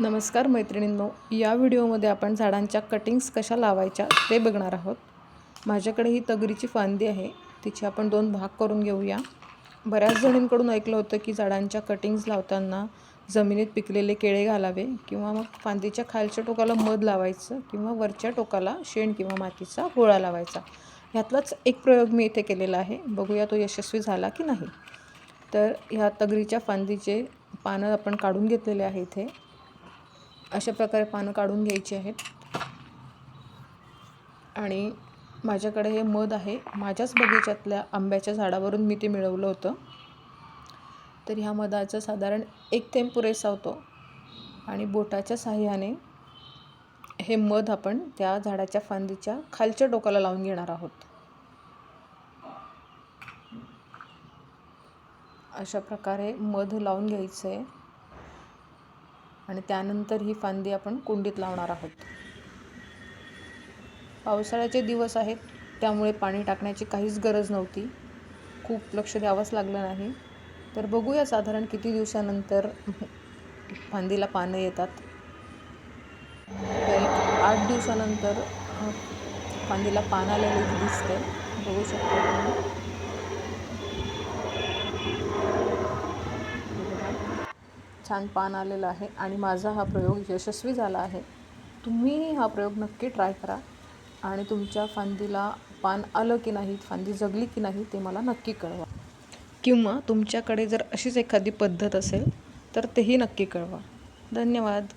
नमस्कार मैत्रिणींनो, या व्हिडिओमध्ये आपण झाडांच्या कटिंग्स कशा लावायच्या ते बघणार आहोत। माझ्याकडे ही तगरीची फांदी आहे, तिचे आपण 2 भाग करून घेऊया। बऱ्याच जणींकडून ऐकलं होतं की झाडांच्या कटिंग्स लावताना जमिनीत पिकलेले केळे घालावे किंवा मग फांदीच्या खालच्या टोकाला मध लावायचं किंवा वरच्या टोकाला शेण किंवा मातीचा गोळा लावायचा। ह्यातलाच एक प्रयोग मी इथे केलेला आहे, बघूया तो यशस्वी झाला की नाही। तर ह्या तगरीच्या फांदीचे पानं आपण काढून घेतलेले आहे। इथे अशा प्रकारे पानं काढून घ्यायची आहेत आणि माझ्याकडे हे मध आहे, माझ्याच बगीच्यातल्या आंब्याच्या झाडावरून मी ते मिळवलं होतं। तर ह्या मधाचा साधारण 1 थेंब पुरेसा होतो आणि बोटाच्या साहाय्याने हे मध आपण त्या झाडाच्या फांदीच्या खालच्या टोकाला लावून घेणार आहोत। अशा प्रकारे मध लावून घ्यायचं आहे आणि त्यानंतर ही फांदी आपण कुंडीत लावणार आहोत। पावसाळ्याचे दिवस आहेत, त्यामुळे पाणी टाकण्याची काहीच गरज नव्हती, खूप लक्ष द्यावंच लागलं नाही। तर बघूया साधारण किती दिवसानंतर फांदीला पानं येतात। तर 8 दिवसानंतर फांदीला पान आलेले दिसते, बघू शकता तुम्ही। छान पान आलेलं आहे आणि माझा हा प्रयोग यशस्वी झाला आहे। तुम्ही हा प्रयोग नक्की ट्राय करा आणि तुमच्या फांदीला पान आलं की नाही, फांदी जगली की नाही ते मला नक्की कळवा, किंवा तुमच्याकडे जर अशीच एखादी पद्धत असेल तर तेही नक्की कळवा। धन्यवाद।